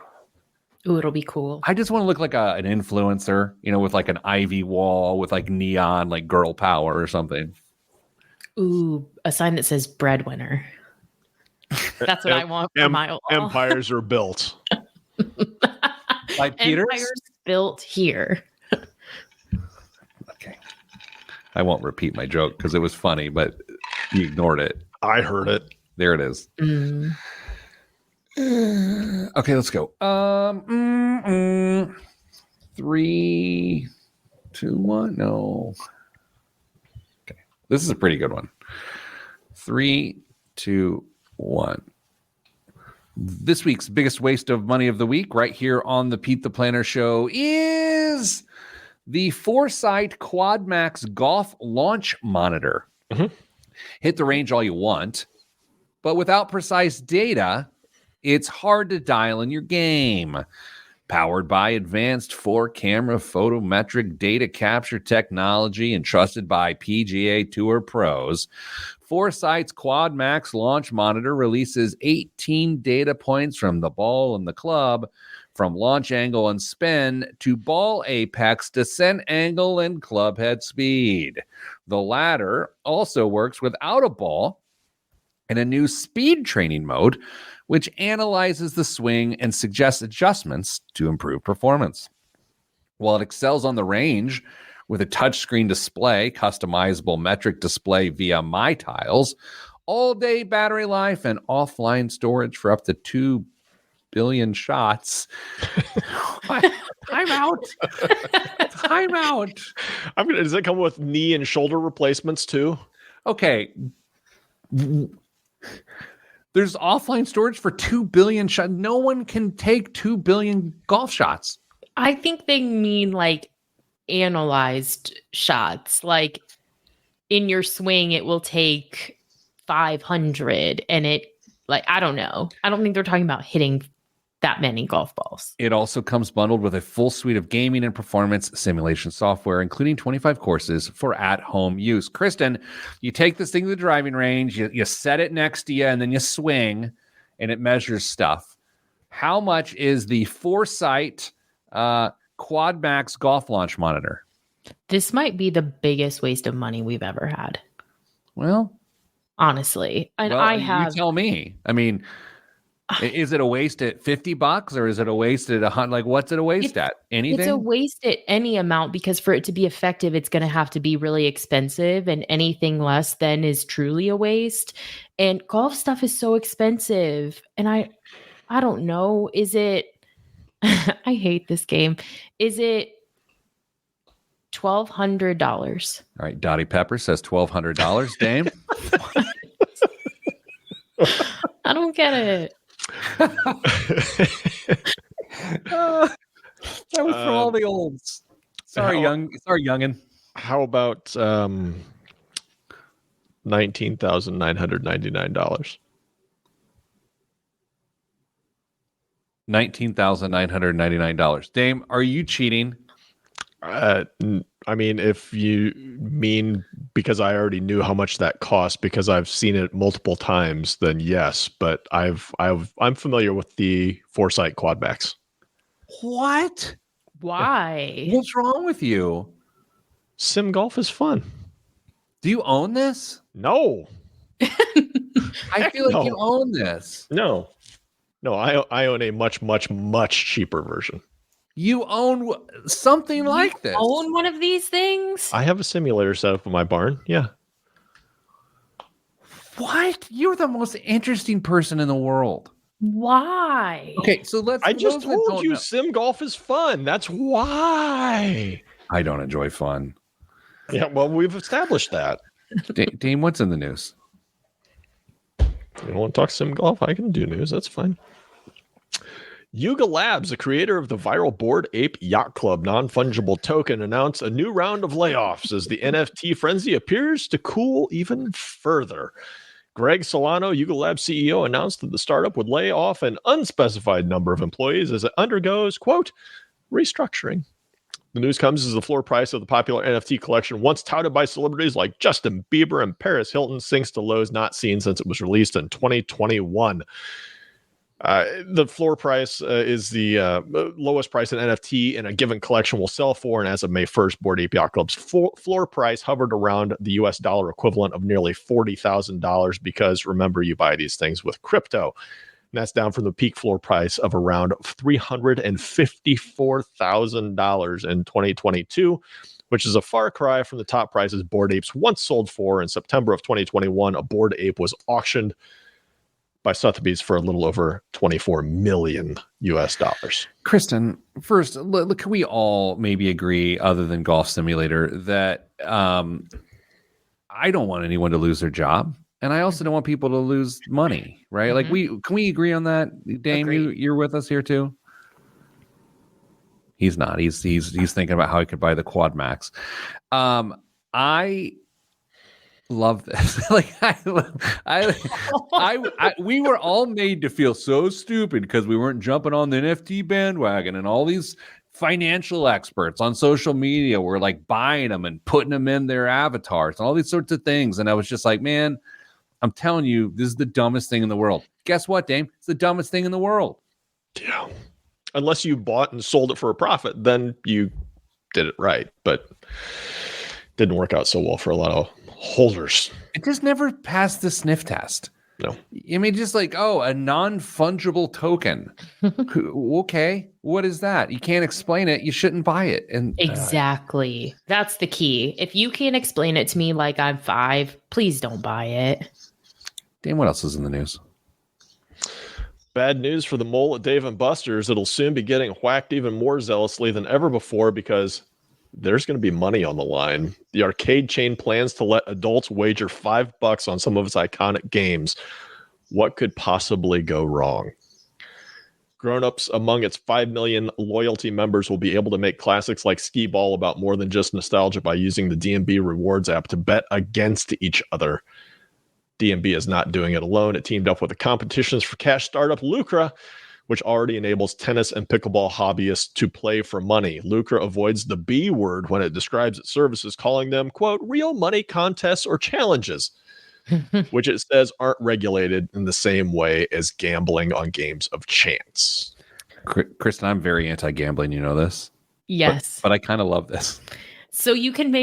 Ooh, it'll be cool. I just want to look like an influencer, with like an ivy wall with like neon, like girl power or something. Ooh, a sign that says breadwinner. That's what I want for my wall. Empires are built. By Peters? Empires built here. Okay. I won't repeat my joke because it was funny, but you ignored it. I heard it. There it is. Mm. Okay, let's go. 3, 2, 1. No. Okay. This is a pretty good one. 3, 2, 1. This week's biggest waste of money of the week, right here on the Pete the Planner Show, is the Foresight Quad Max Golf Launch Monitor. Mm-hmm. Hit the range all you want, but without precise data, it's hard to dial in your game. Powered by advanced 4-camera photometric data capture technology and trusted by PGA Tour pros, Foresight's Quad Max launch monitor releases 18 data points from the ball and the club, from launch angle and spin to ball apex, descent angle, and club head speed. The latter also works without a ball in a new speed training mode, which analyzes the swing and suggests adjustments to improve performance. While it excels on the range with a touchscreen display, customizable metric display via My Tiles, all-day battery life, and offline storage for up to 2 billion shots. Time out. Time out. Does it come with knee and shoulder replacements too? Okay. There's offline storage for 2 billion shots. No one can take 2 billion golf shots. I think they mean like analyzed shots. Like in your swing, it will take 500 and it, like, I don't know. I don't think they're talking about hitting that many golf balls. It also comes bundled with a full suite of gaming and performance simulation software, including 25 courses for at-home use. Kristen, you take this thing to the driving range, you set it next to you, and then you swing, and it measures stuff. How much is the Foresight Quad Max golf launch monitor? This might be the biggest waste of money we've ever had. Well, honestly. And well, I have... You tell me. I mean... Is it a waste at $50 or is it a waste at $100? Like, what's it a waste at? Anything? It's a waste at any amount, because for it to be effective, it's going to have to be really expensive, and anything less than is truly a waste. And golf stuff is so expensive. And I don't know. Is it, I hate this game. Is it $1,200? All right. Dottie Pepper says $1,200. Dame? I don't get it. That was from all the olds. Sorry, youngin. How about $19,999? $19,999. Dame, are you cheating? I mean, if you mean because I already knew how much that cost because I've seen it multiple times, then yes. But I'm familiar with the Foresight Quad Max. What? Why? What's wrong with you? Sim golf is fun. Do you own this? No. I feel like you own this. No, I own a much, much, much cheaper version. You own something like this. Own one of these things? I have a simulator set up in my barn. Yeah. What? You're the most interesting person in the world. Why? Okay, so let's. I just told you sim golf is fun. That's why. I don't enjoy fun. Yeah, well, we've established that. Dame, what's in the news? You want to talk sim golf? I can do news. That's fine. Yuga Labs, the creator of the viral Bored Ape Yacht Club non-fungible token, announced a new round of layoffs as the NFT frenzy appears to cool even further. Greg Solano, Yuga Labs CEO, announced that the startup would lay off an unspecified number of employees as it undergoes, quote, restructuring. The news comes as the floor price of the popular NFT collection, once touted by celebrities like Justin Bieber and Paris Hilton, sinks to lows not seen since it was released in 2021. The floor price is the lowest price an NFT in a given collection will sell for, and as of May 1st, Bored Ape Yacht Club's floor price hovered around the US dollar equivalent of nearly $40,000 because, remember, you buy these things with crypto. And that's down from the peak floor price of around $354,000 in 2022, which is a far cry from the top prices Bored Apes once sold for. In September of 2021, a Bored Ape was auctioned by Sotheby's for a little over $24 million US. Kristen, first, look, can we all maybe agree, other than Golf Simulator, that I don't want anyone to lose their job, and I also don't want people to lose money, right? Mm-hmm. Like, can we agree on that? Dame, you're with us here too? He's not. He's thinking about how he could buy the Quad Max. love this. Like we were all made to feel so stupid because we weren't jumping on the NFT bandwagon, and all these financial experts on social media were like buying them and putting them in their avatars and all these sorts of things. And I was just like, man, I'm telling you, this is the dumbest thing in the world. Guess what, Dame? It's the dumbest thing in the world. Yeah. Unless you bought and sold it for a profit, then you did it right. But didn't work out so well for a lot of holders. It just never passed the sniff test. No. I mean, just like, a non-fungible token. Okay, what is that? You can't explain it. You shouldn't buy it. And exactly. That's the key. If you can't explain it to me like I'm 5, please don't buy it. Dan, what else is in the news? Bad news for the mole at Dave & Buster's. It'll soon be getting whacked even more zealously than ever before because there's going to be money on the line. The arcade chain plans to let adults wager $5 on some of its iconic games. What could possibly go wrong? Grown-ups among its 5 million loyalty members will be able to make classics like skee ball about more than just nostalgia by using the D&B Rewards app to bet against each other. D&B is not doing it alone. It teamed up with the competitions for cash startup Lucra, which already enables tennis and pickleball hobbyists to play for money. Lucra avoids the B word when it describes its services, calling them, quote, real money contests or challenges, which it says aren't regulated in the same way as gambling on games of chance. Kristen, I'm very anti-gambling. You know this? Yes. But I kind of love this. So you can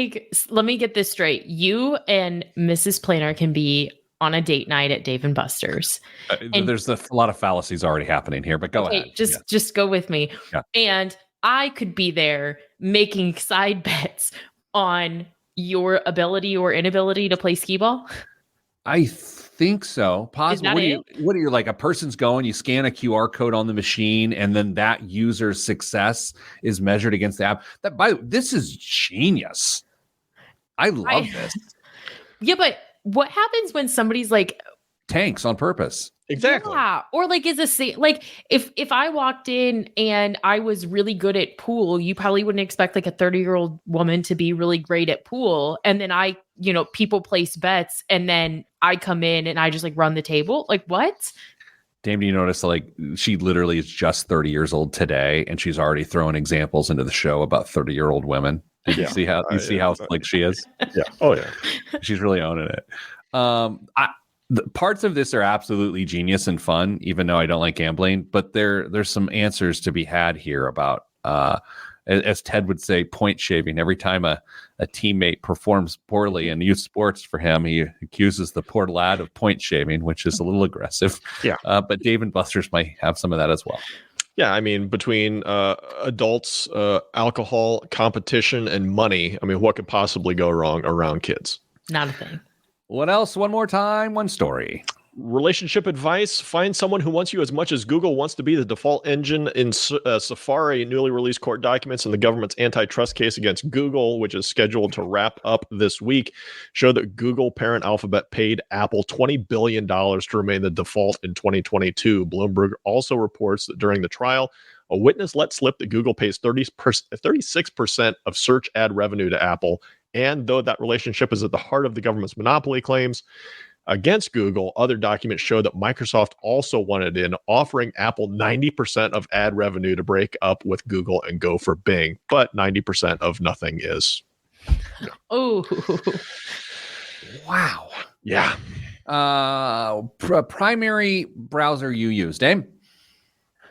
let me get this straight. You and Mrs. Planner can be on a date night at Dave & Buster's. There's a lot of fallacies already happening here, but go ahead. Just go with me. Yeah. And I could be there making side bets on your ability or inability to play skee ball. I think so. Possibly. What are you like? A person's going, you scan a QR code on the machine, and then that user's success is measured against the app. This is genius. I love this. Yeah, but what happens when somebody's like tanks on purpose? Exactly. Yeah. Or like if I walked in and I was really good at pool, you probably wouldn't expect like a 30-year-old woman to be really great at pool. And then people place bets and then I come in and I just like run the table. Like what? Dame, do you notice like she literally is just 30 years old today and she's already throwing examples into the show about 30-year-old women? Did you see how like she is? Yeah. Oh yeah. She's really owning it. The parts of this are absolutely genius and fun, even though I don't like gambling. But there's some answers to be had here about, as Ted would say, point shaving. Every time a teammate performs poorly in youth sports for him, he accuses the poor lad of point shaving, which is a little aggressive. Yeah. But Dave & Buster's might have some of that as well. Yeah, I mean, between adults, alcohol, competition, and money, I mean, what could possibly go wrong around kids? Not a thing. What else? One more time, one story. Relationship advice: find someone who wants you as much as Google wants to be the default engine in Safari. Newly released court documents in the government's antitrust case against Google, which is scheduled to wrap up this week, show that Google parent Alphabet paid Apple $20 billion to remain the default in 2022. Bloomberg also reports that during the trial, a witness let slip that Google pays 36% of search ad revenue to Apple. And though that relationship is at the heart of the government's monopoly claims against Google, other documents show that Microsoft also wanted in, offering Apple 90% of ad revenue to break up with Google and go for Bing. But 90% of nothing is. Oh, wow. Yeah. Primary browser you use, Dame?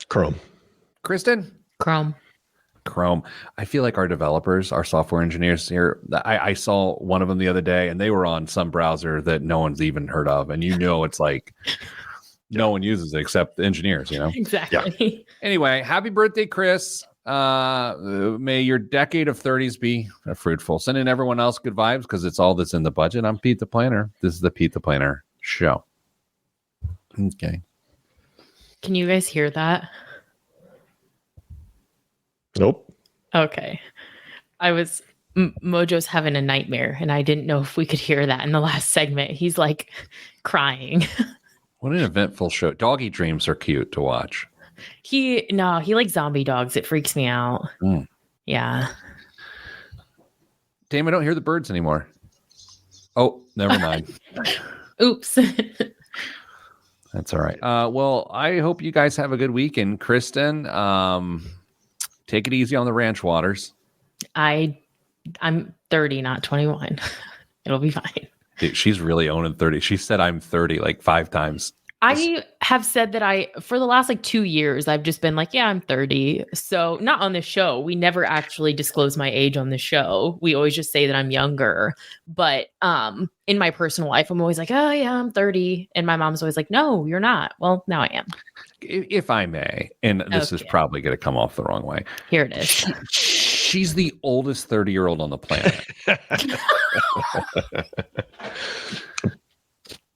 Chrome. Kristen? Chrome. I feel like our developers, our software engineers here, I saw one of them the other day and they were on some browser that no one's even heard of. And it's like no one uses it except the engineers, Exactly. Yeah. Anyway, happy birthday, Chris. May your decade of 30s be fruitful. Sending everyone else good vibes because it's all that's in the budget. I'm Pete the Planner. This is the Pete the Planner show. Okay. Can you guys hear that? Nope. Okay. Mojo's having a nightmare and I didn't know if we could hear that in the last segment. He's like crying. What an eventful show. Doggy dreams are cute to watch. He likes zombie dogs. It freaks me out. Yeah. Damn, I don't hear the birds anymore. Oh, never mind. Oops. That's all right. Well, I hope you guys have a good week. And Kristen, take it easy on the ranch waters. I'm 30, not 21. It'll be fine. Dude, she's really owning 30. She said I'm 30 like 5 times. I have said that for the last like 2 years, I've just been like, yeah, I'm 30. So not on the show. We never actually disclose my age on the show. We always just say that I'm younger. But in my personal life, I'm always like, oh yeah, I'm 30. And my mom's always like, no, you're not. Well, now I am. If I may, and this is probably going to come off the wrong way. Here it is. She's the oldest 30-year-old on the planet.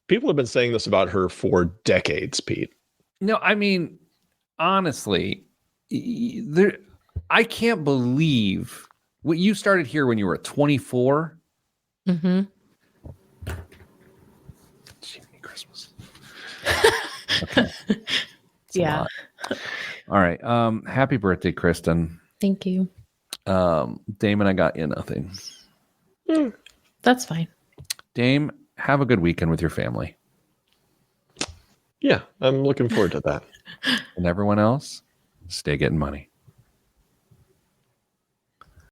People have been saying this about her for decades, Pete. No, I mean, honestly, I can't believe what you started here when you were 24. Mm-hmm. Jiminy Christmas. Okay. Yeah. All right. Happy birthday, Kristen. Thank you. Damon, I got you nothing. That's fine. Dame, have a good weekend with your family. Yeah, I'm looking forward to that. And everyone else, stay getting money.